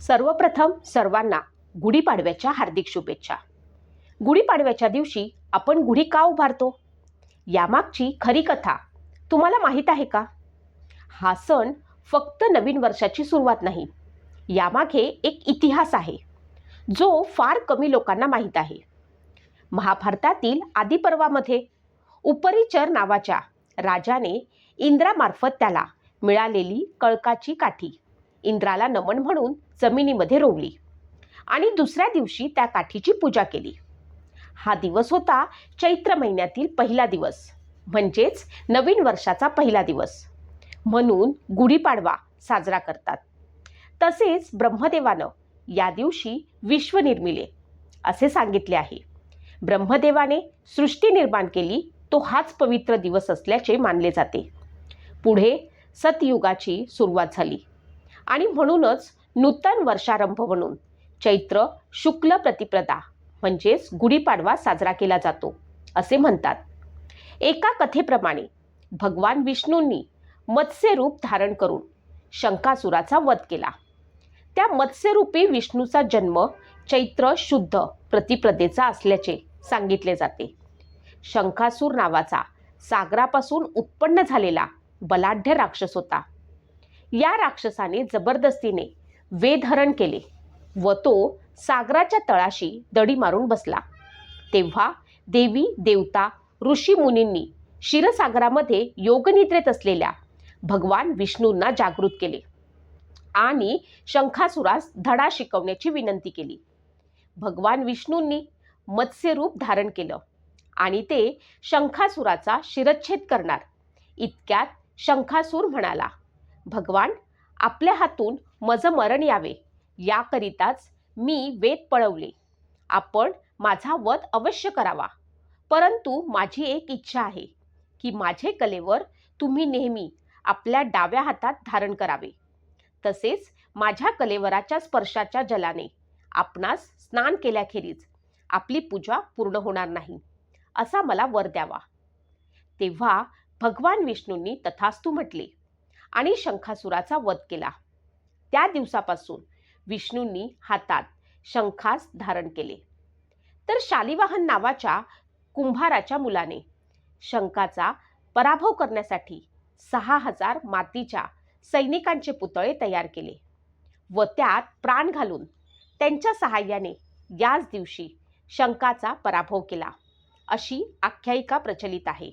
सर्वप्रथम सर्वांना गुढीपाडव्याच्या हार्दिक शुभेच्छा. गुढीपाडव्याच्या दिवशी आपण गुढी का उभारतो यामागची खरी कथा तुम्हाला माहीत आहे का? हा सण फक्त नवीन वर्षाची सुरुवात नाही, यामागे एक इतिहास आहे जो फार कमी लोकांना माहीत आहे. महाभारतातील आदिपर्वामध्ये उपरिचर नावाच्या राजाने इंद्रामार्फत त्याला मिळालेली कळकाची काठी इंद्राला नमन म्हणून जमिनीमध्ये रोवली आणि दुसऱ्या दिवशी त्या काठीची पूजा केली. हा दिवस होता चैत्र महिन्यातील पहिला दिवस, म्हणजेच नवीन वर्षाचा पहिला दिवस, म्हणून गुढीपाडवा साजरा करतात. तसेच ब्रह्मदेवानं या दिवशी विश्व निर्मिले असे सांगितले आहे. ब्रह्मदेवाने सृष्टी निर्माण केली तो हाच पवित्र दिवस असल्याचे मानले जाते. पुढे सतयुगाची सुरुवात झाली आणि म्हणूनच नूतन वर्षारंभ म्हणून चैत्र शुक्ल प्रतिपदा म्हणजेच गुढीपाडवा साजरा केला जातो असे म्हणतात. एका कथेप्रमाणे भगवान विष्णूंनी मत्स्य रूप धारण करून शंखासुराचा वध केला. त्या मत्स्यरूपी विष्णूचा जन्म चैत्र शुद्ध प्रतिपदेचा असल्याचे सांगितले जाते. शंखासूर नावाचा सागरापासून उत्पन्न झालेला बलाढ्य राक्षस होता. या राक्षसाने जबरदस्तीने वेधहरण केले व तो सागराच्या तळाशी दडी मारून बसला. तेव्हा देवी देवता ऋषी मुनींनी क्षीरसागरामध्ये योगनिद्रेत असलेल्या भगवान विष्णूंना जागृत केले आणि शंखासुरास धडा शिकवण्याची विनंती केली. भगवान विष्णूंनी मत्स्यरूप धारण केलं आणि ते शंखासुराचा शिरच्छेद करणार. इतक्यात शंखासूर म्हणाला, भगवान, आपल्या हातून मज मरण यावे याकरिताच मी वेद पळवले. आपण माझा वध अवश्य करावा, परंतु माझी एक इच्छा आहे की माझे कलेवर तुम्ही नेहमी आपल्या डाव्या हातात धारण करावे. तसेच माझ्या कलेवराच्या स्पर्शाच्या जलाने आपणास स्नान केल्याखेरीज आपली पूजा पूर्ण होणार नाही, असा मला वर द्यावा. तेव्हा भगवान विष्णूंनी तथास्तु म्हटले आणि शंखासुराचा वध केला. त्या दिवसापासून विष्णूंनी हातात शंखास धारण केले. तर शालिवाहन नावाच्या कुंभाराच्या मुलाने शंखाचा पराभव करण्यासाठी 6000 मातीच्या सैनिकांचे पुतळे तयार केले व त्यात प्राण घालून त्यांच्या सहाय्याने याच दिवशी शंखाचा पराभव केला, अशी आख्यायिका प्रचलित आहे.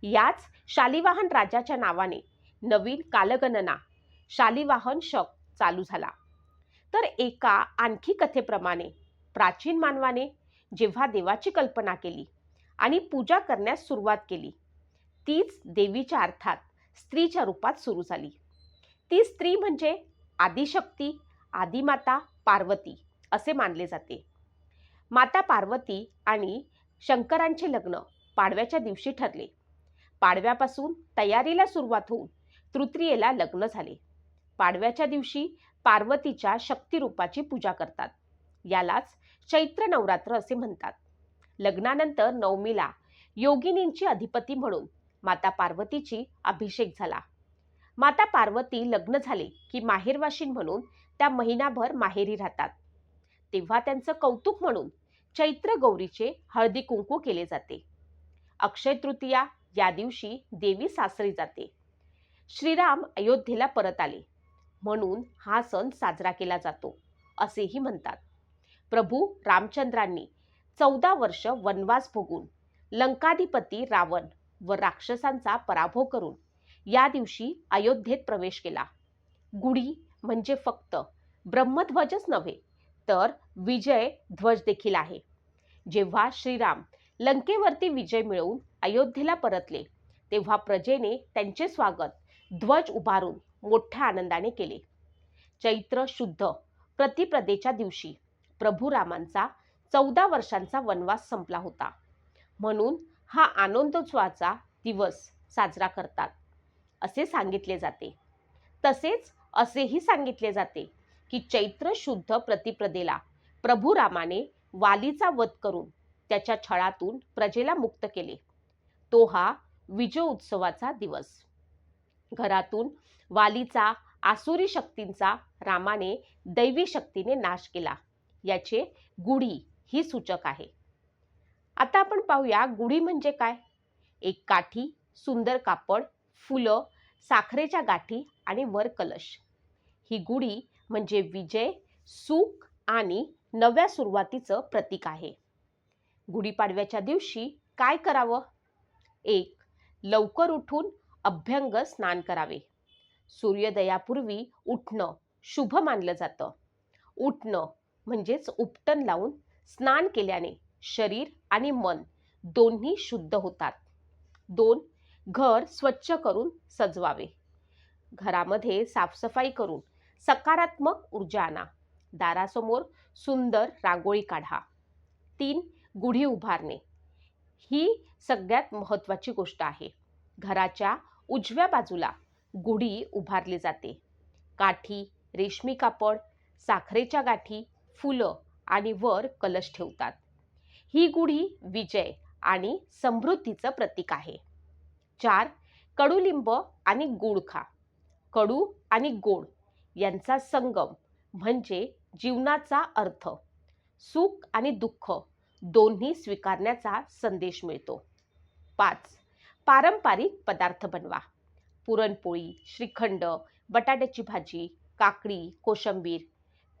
याच शालिवाहन राजाच्या नावाने नवीन कालगणना शालिवाहन शक चालू झाला. तर एका आणखी कथेप्रमाणे प्राचीन मानवाने जेव्हा देवाची कल्पना केली आणि पूजा करण्यास सुरुवात केली, तीच देवीच्या अर्थात स्त्रीच्या रूपात सुरू झाली. ती स्त्री म्हणजे आदिशक्ती, आदिमाता पार्वती असे मानले जाते. माता पार्वती आणि शंकरांचे लग्न पाडव्याच्या दिवशी ठरले. पाडव्यापासून तयारीला सुरुवात होऊन तृतीयेला लग्न झाले. पाडव्याच्या दिवशी पार्वतीच्या शक्तिरूपाची पूजा करतात. यालाच चैत्र नवरात्र असे म्हणतात. लग्नानंतर नवमीला योगिनींची अधिपती म्हणून माता पार्वतीची अभिषेक झाला. माता पार्वती लग्न झाले की माहेरवाशीन म्हणून त्या महिनाभर माहेरी राहतात. तेव्हा त्यांचं कौतुक म्हणून चैत्र गौरीचे हळदी कुंकू केले जाते. अक्षय तृतीया या दिवशी देवी सासरी जाते. श्रीराम अयोध्येला परत आले म्हणून हा सण साजरा केला जातो असेही म्हणतात. प्रभू रामचंद्रांनी 14 वर्ष वनवास भोगून लंकाधिपती रावण व राक्षसांचा पराभव करून या दिवशी अयोध्येत प्रवेश केला. गुढी म्हणजे फक्त ब्रह्मध्वजच नव्हे तर विजय ध्वज देखील आहे. जेव्हा श्रीराम लंकेवरती विजय मिळवून अयोध्येला परतले तेव्हा प्रजेने त्यांचे स्वागत ध्वज उभारून मोठ्या आनंदाने केले. चैत्र शुद्ध प्रतिपदेच्या दिवशी प्रभू रामांचा 14 वर्षांचा वनवास संपला होता, म्हणून हा आनंदोत्सवाचा दिवस साजरा करतात असे सांगितले जाते. तसेच असेही सांगितले जाते की चैत्र शुद्ध प्रतिपदेला प्रभू रामाने वालीचा वध करून त्याच्या छळातून प्रजेला मुक्त केले. तो हा विजय उत्सवाचा दिवस. घरातून वालीचा आसुरी शक्तींचा रामाने दैवी शक्तीने नाश केला याचे गुढी ही सूचक आहे. आता आपण पाहूया गुढी म्हणजे काय. एक काठी, सुंदर कापड, फुलं, साखरेच्या गाठी आणि वर कलश. ही गुढी म्हणजे विजय, सुख आणि नव्या सुरुवातीचं प्रतीक आहे. गुढीपाडव्याच्या दिवशी काय करावं. 1. लवकर उठून अभ्यंग स्नान करावे. सूर्योदयापूर्वी उठणं शुभ मानलं जातं. उठणं म्हणजेच उपटन लावून स्नान केल्याने शरीर आणि मन दोन्ही शुद्ध होतात. 2. घर स्वच्छ करून सजवावे. घरामध्ये साफसफाई करून सकारात्मक ऊर्जा आणा. दारासमोर सुंदर रांगोळी काढा. 3. गुढी उभारणे ही सगळ्यात महत्त्वाची गोष्ट आहे. घराच्या उजव्या बाजूला गुढी उभारली जाते. काठी, रेशमी कापड, साखरेच्या गाठी, फुलं आणि वर कलश ठेवतात. ही गुढी विजय आणि समृद्धीचं प्रतीक आहे. 4. कडुलिंब आणि गूळ खा. कडू आणि गोड यांचा संगम म्हणजे जीवनाचा अर्थ, सुख आणि दुःख दोन्ही स्वीकारण्याचा संदेश मिळतो. 5. पारंपरिक पदार्थ बनवा. पुरणपोळी, श्रीखंड, बटाट्याची भाजी, काकडी, कोशिंबीर.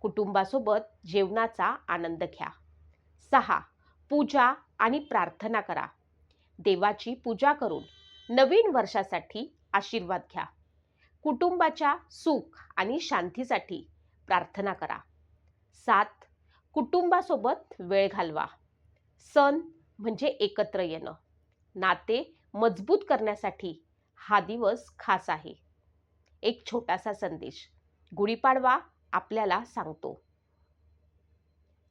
कुटुंबासोबत जेवणाचा आनंद घ्या. 6. पूजा आणि प्रार्थना करा. देवाची पूजा करून नवीन वर्षासाठी आशीर्वाद घ्या. कुटुंबाच्या सुख आणि शांतीसाठी प्रार्थना करा. 7. कुटुंबासोबत वेळ घालवा. सण म्हणजे एकत्र येणं. नाते मजबूत करण्यासाठी हा दिवस खास आहे. एक छोटासा संदेश गुढीपाडवा आपल्याला सांगतो,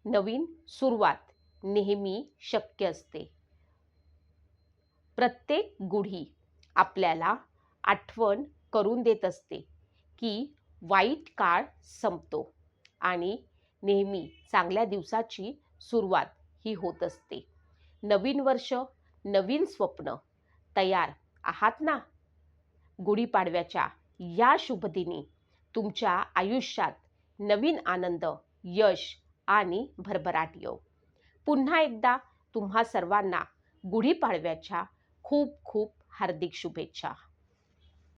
नवीन सुरुवात नेहमी शक्य असते. प्रत्येक गुढी आपल्याला आठवण करून देत असते की वाईट काळ संपतो आणि नेहमी चांगल्या दिवसाची सुरुवात ही होत असते. नवीन वर्ष, नवीन स्वप्न. तयार आहात ना. गुढीपाडव्याच्या या शुभदिनी तुमच्या आयुष्यात नवीन आनंद, यश आणि भरभराट येवो. पुन्हा एकदा तुम्हा सर्वांना गुढीपाडव्याच्या खूप खूप हार्दिक शुभेच्छा.